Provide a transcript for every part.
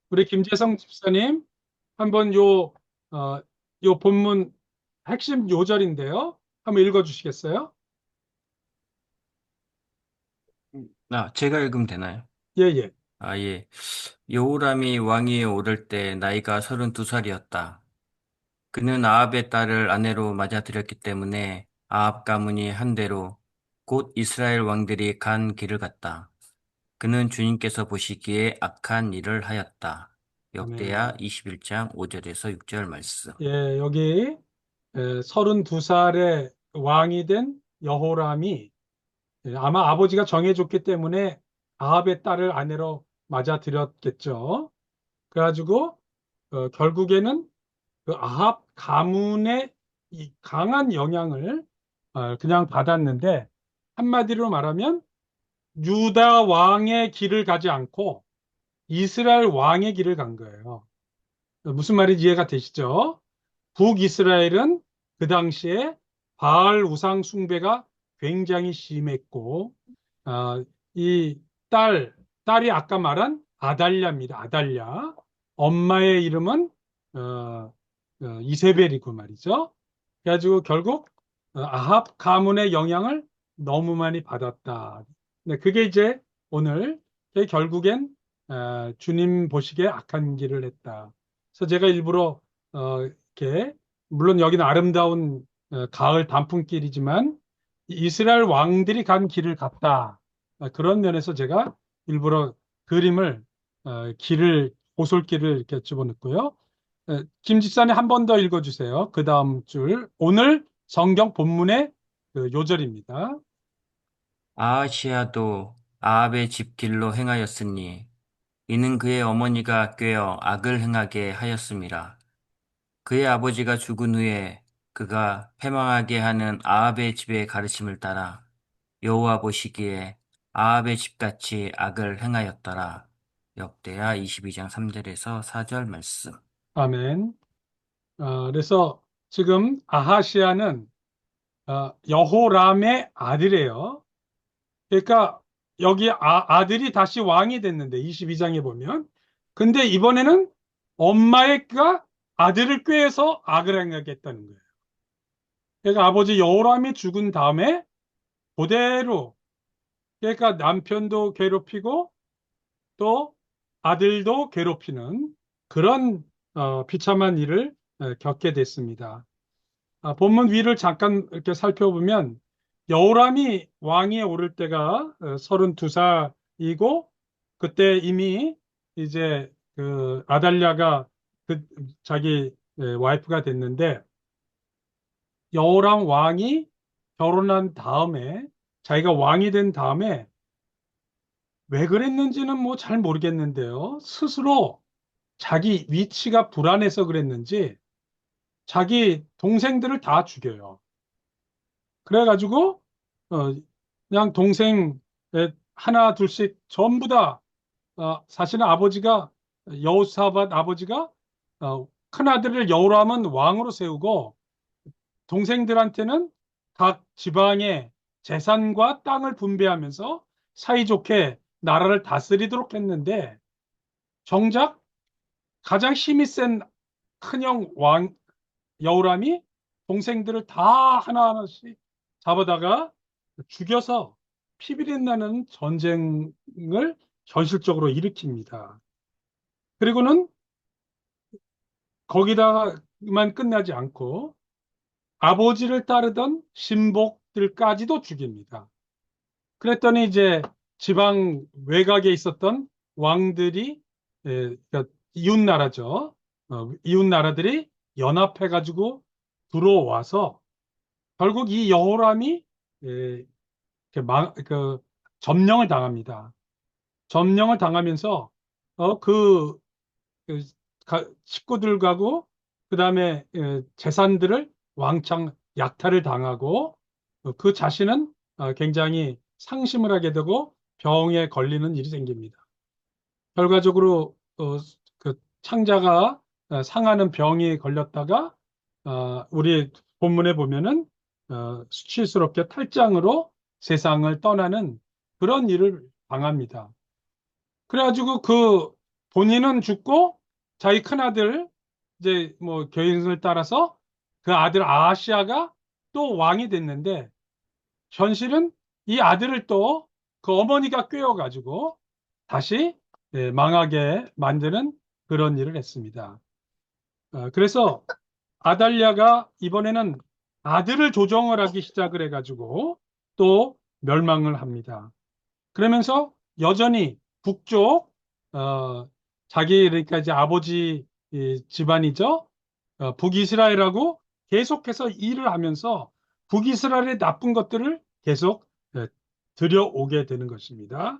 우리 김재성 집사님, 한번 요 본문 핵심 요절인데요. 한번 읽어주시겠어요? 제가 읽으면 되나요? 예, 예. 예. 여호람이 왕위에 오를 때 나이가 32살이었다. 그는 아합의 딸을 아내로 맞아들였기 때문에 아합 가문이 한 대로 곧 이스라엘 왕들이 간 길을 갔다. 그는 주님께서 보시기에 악한 일을 하였다. 역대하 아멘. 21장 5절에서 6절 말씀. 예, 여기 32살의 왕이 된 여호람이 아마 아버지가 정해줬기 때문에 아합의 딸을 아내로 맞아들였겠죠. 그래가지고 결국에는 그 아합 가문의 이 강한 영향을 그냥 받았는데 한마디로 말하면 유다 왕의 길을 가지 않고 이스라엘 왕의 길을 간 거예요. 무슨 말인지 이해가 되시죠? 북이스라엘은 그 당시에 바알 우상 숭배가 굉장히 심했고, 아, 이 딸이 아까 말한 아달랴입니다. 아달랴. 엄마의 이름은 이세벨이고 말이죠. 그래가지고 결국 아합 가문의 영향을 너무 많이 받았다. 네, 그게 이제 오늘 결국엔 주님 보시기에 악한 길을 했다. 그래서 제가 일부러 이렇게 물론 여기는 아름다운 가을 단풍길이지만 이스라엘 왕들이 간 길을 갔다. 그런 면에서 제가 일부러 그림을 길을 오솔길을 이렇게 집어넣고요. 김 집사님 한 번 더 읽어주세요. 그 다음 줄 오늘 성경 본문의 그 요절입니다. 아하시아도 아합의 집길로 행하였으니 이는 그의 어머니가 꾀어 악을 행하게 하였음이라. 그의 아버지가 죽은 후에 그가 패망하게 하는 아합의 집의 가르침을 따라 여호와 보시기에 아합의 집같이 악을 행하였더라. 역대하 22장 3절에서 4절 말씀. 아멘. 그래서 지금 아하시아는 여호람의 아들이에요. 그러니까 여기 아들이 다시 왕이 됐는데 22장에 보면 근데 이번에는 엄마가 아들을 꾀해서 악을 행하겠다는 거예요. 그러니까 아버지 여호람이 죽은 다음에 그대로 그러니까 남편도 괴롭히고 또 아들도 괴롭히는 그런 비참한 일을 겪게 됐습니다. 본문 위를 잠깐 이렇게 살펴보면 여호람이 왕위에 오를 때가 32살이고 그때 이미 이제 그 아달랴가 그 자기 와이프가 됐는데 여호람 왕이 결혼한 다음에 자기가 왕이 된 다음에 왜 그랬는지는 뭐 잘 모르겠는데요. 스스로 자기 위치가 불안해서 그랬는지 자기 동생들을 다 죽여요. 그래가지고 어, 그냥 동생 하나 둘씩 전부 다 사실은 아버지가 여호사밧 아버지가 큰 아들을 여호람은 왕으로 세우고 동생들한테는 각 지방의 재산과 땅을 분배하면서 사이좋게 나라를 다스리도록 했는데 정작 가장 힘이 센 큰형 왕 여우람이 동생들을 다 하나하나씩 잡아다가 죽여서 피비린 나는 전쟁을 현실적으로 일으킵니다. 그리고는 거기다만 끝나지 않고 아버지를 따르던 신복들까지도 죽입니다. 그랬더니 이제 지방 외곽에 있었던 왕들이 그러니까 이웃 나라죠. 이웃 나라들이 연합해 가지고 들어와서 결국 이 여호람이 그 점령을 당합니다. 점령을 당하면서 그, 그 식구들하고 그다음에 재산들을 왕창 약탈을 당하고 그 자신은 굉장히 상심을 하게 되고 병에 걸리는 일이 생깁니다. 결과적으로 그 창자가 상하는 병이 걸렸다가 우리 본문에 보면은 수치스럽게 탈장으로 세상을 떠나는 그런 일을 당합니다. 그래가지고 그 본인은 죽고 자기 큰아들 이제 뭐 계획을 따라서 그 아들 아하시아가 또 왕이 됐는데 현실은 이 아들을 또 그 어머니가 꿰어가지고 다시 망하게 만드는 그런 일을 했습니다. 그래서 아달랴가 이번에는 아들을 조정을 하기 시작을 해가지고 또 멸망을 합니다. 그러면서 여전히 북쪽 자기 그러니까 이제 아버지 집안이죠. 북이스라엘하고 계속해서 일을 하면서 북이스라엘의 나쁜 것들을 계속 들여오게 되는 것입니다.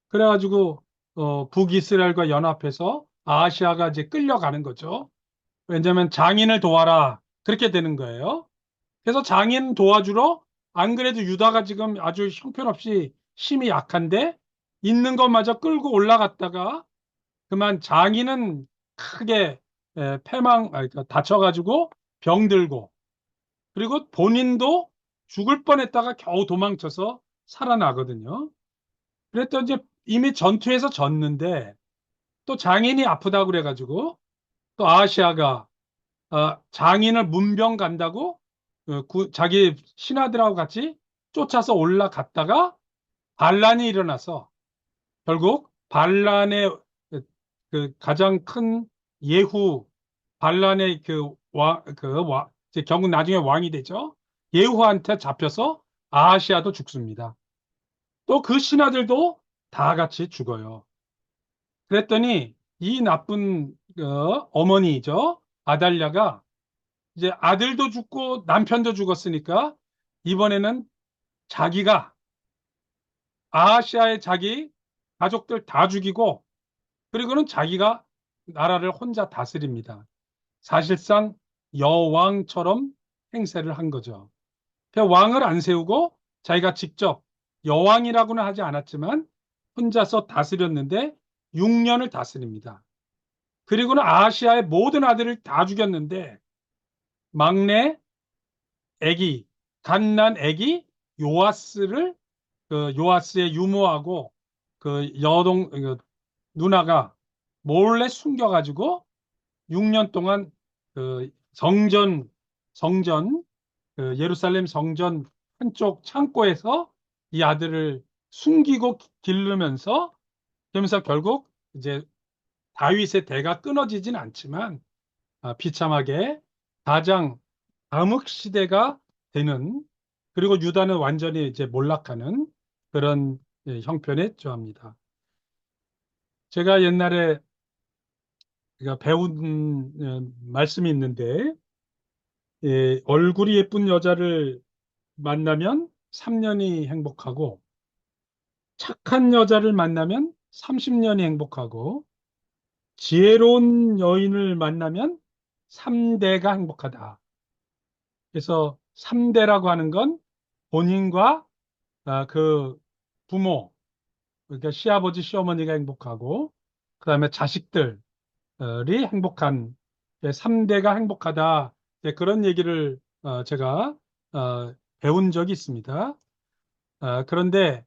그래가지고 북이스라엘과 연합해서 아시아가 이제 끌려가는 거죠. 왜냐하면 장인을 도와라 그렇게 되는 거예요. 그래서 장인 도와주러 안 그래도 유다가 지금 아주 형편없이 힘이 약한데 있는 것마저 끌고 올라갔다가 그만 장인은 크게 그러니까 다쳐가지고 병들고 그리고 본인도 죽을 뻔했다가 겨우 도망쳐서 살아나거든요. 그랬더니 이제 이미 전투에서 졌는데 또 장인이 아프다고 그래가지고 또 아시아가 장인을 문병 간다고 자기 신하들하고 같이 쫓아서 올라갔다가 반란이 일어나서 결국 반란의 그 가장 큰 예후 반란의 이제 결국 나중에 왕이 되죠. 예후한테 잡혀서 아하시아도 죽습니다. 또 그 신하들도 다 같이 죽어요. 그랬더니 이 나쁜 어머니죠. 아달랴가 이제 아들도 죽고 남편도 죽었으니까 이번에는 자기가 아시아의 자기 가족들 다 죽이고 그리고는 자기가 나라를 혼자 다스립니다. 사실상 여왕처럼 행세를 한 거죠. 그냥 왕을 안 세우고 자기가 직접 여왕이라고는 하지 않았지만 혼자서 다스렸는데 6년을 다스립니다. 그리고는 아시아의 모든 아들을 다 죽였는데 막내 애기, 갓난 애기 요아스를 그 요아스의 유모하고 그 누나가 몰래 숨겨가지고 6년 동안 그 성전 그 예루살렘 성전 한쪽 창고에서 이 아들을 숨기고 기르면서 그러면서 결국 이제 다윗의 대가 끊어지진 않지만 비참하게 가장 암흑 시대가 되는 그리고 유다는 완전히 이제 몰락하는 그런 형편에 처합니다. 제가 옛날에 배운 말씀이 있는데 얼굴이 예쁜 여자를 만나면 3년이 행복하고 착한 여자를 만나면 30년이 행복하고 지혜로운 여인을 만나면 3대가 행복하다. 그래서 3대라고 하는 건 본인과 그 부모, 그러니까 시아버지, 시어머니가 행복하고 그다음에 자식들이 행복한 3대가 행복하다. 그런 얘기를 제가 배운 적이 있습니다. 그런데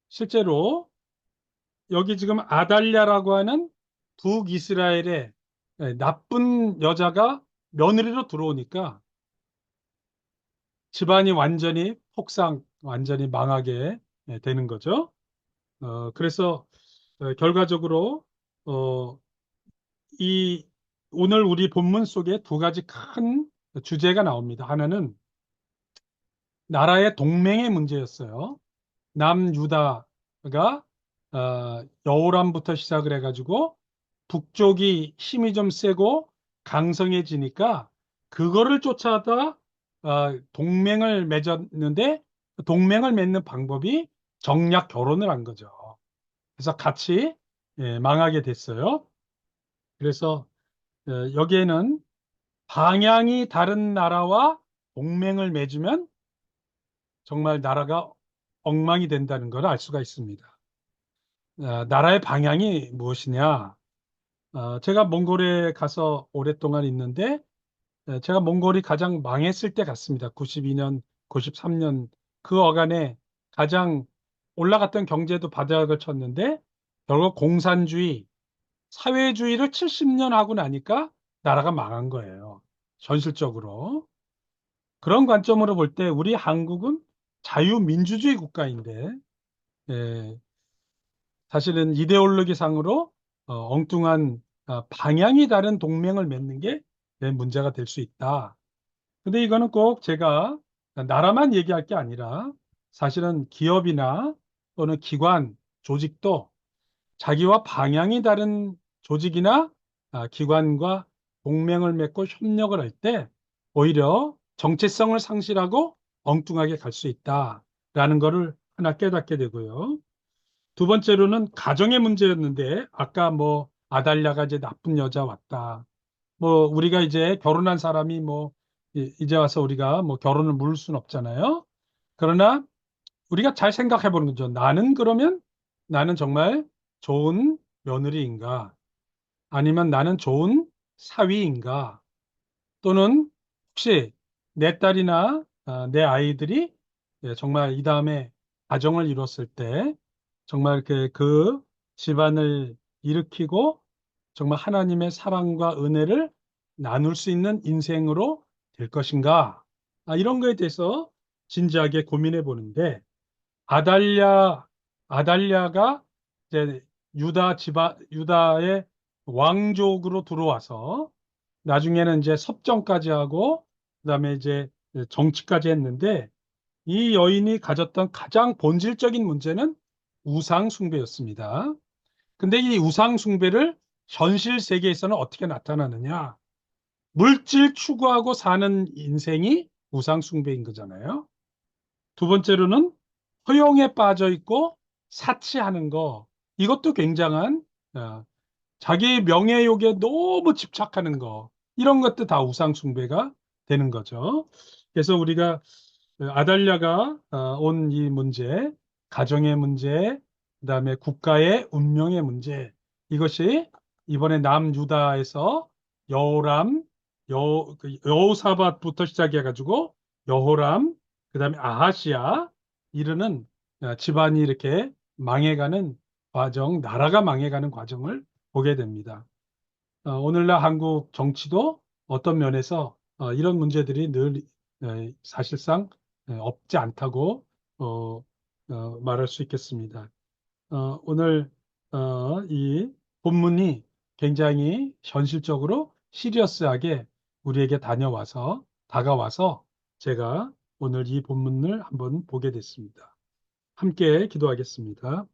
실제로 여기 지금 아달랴라고 하는 북이스라엘의 나쁜 여자가 며느리로 들어오니까 집안이 완전히 완전히 망하게 되는 거죠. 그래서 결과적으로 어, 이 오늘 우리 본문 속에 두 가지 큰 주제가 나옵니다. 하나는 나라의 동맹의 문제였어요. 남유다가 여호람부터 시작을 해가지고 북쪽이 힘이 좀 세고 강성해지니까 그거를 쫓아다 동맹을 맺었는데 동맹을 맺는 방법이 정략 결혼을 한 거죠. 그래서 같이 망하게 됐어요. 그래서 여기에는 방향이 다른 나라와 동맹을 맺으면 정말 나라가 엉망이 된다는 걸 알 수가 있습니다. 나라의 방향이 무엇이냐? 제가 몽골에 가서 오랫동안 있는데 제가 몽골이 가장 망했을 때 갔습니다. 92년, 93년 그 어간에 가장 올라갔던 경제도 바닥을 쳤는데 결국 공산주의, 사회주의를 70년 하고 나니까 나라가 망한 거예요. 현실적으로. 그런 관점으로 볼 때 우리 한국은 자유민주주의 국가인데, 예, 사실은 이데올로기상으로 엉뚱한 방향이 다른 동맹을 맺는 게 문제가 될 수 있다. 근데 이거는 꼭 제가 나라만 얘기할 게 아니라 사실은 기업이나 또는 기관, 조직도 자기와 방향이 다른 조직이나 기관과 동맹을 맺고 협력을 할 때 오히려 정체성을 상실하고 엉뚱하게 갈 수 있다라는 거를 하나 깨닫게 되고요. 두 번째로는 가정의 문제였는데 아까 뭐 아달랴가 이제 나쁜 여자 왔다. 뭐 우리가 이제 결혼한 사람이 뭐 이제 와서 우리가 뭐 결혼을 물을 수는 없잖아요. 그러나 우리가 잘 생각해 보는 거죠. 나는 그러면 나는 정말 좋은 며느리인가? 아니면 나는 좋은 사위인가? 또는 혹시 내 딸이나 내 아이들이 정말 이 다음에 가정을 이뤘을 때 정말 그 집안을 일으키고 정말 하나님의 사랑과 은혜를 나눌 수 있는 인생으로 될 것인가? 이런 거에 대해서 진지하게 고민해 보는데 아달랴, 아달랴가 이제 유다의 왕족으로 들어와서 나중에는 이제 섭정까지 하고 그다음에 이제 정치까지 했는데 이 여인이 가졌던 가장 본질적인 문제는 우상 숭배였습니다. 근데 이 우상 숭배를 현실 세계에서는 어떻게 나타나느냐? 물질 추구하고 사는 인생이 우상 숭배인 거잖아요. 두 번째로는 허용에 빠져 있고 사치하는 거. 이것도 굉장한 어, 자기의 명예욕에 너무 집착하는 거. 이런 것도 다 우상 숭배가 되는 거죠. 그래서 우리가 아달랴가 온 이 문제, 가정의 문제, 그다음에 국가의 운명의 문제. 이것이 이번에 남유다에서 여호람, 여호사밧부터 시작해가지고 여호람, 그다음에 아하시아 이르는 집안이 이렇게 망해가는 과정, 나라가 망해가는 과정을 보게 됩니다. 오늘날 한국 정치도 어떤 면에서 이런 문제들이 늘 사실상 없지 않다고 어, 말할 수 있겠습니다. 오늘 이 본문이 굉장히 현실적으로 시리어스하게 우리에게 다가와서 제가 오늘 이 본문을 한번 보게 됐습니다. 함께 기도하겠습니다.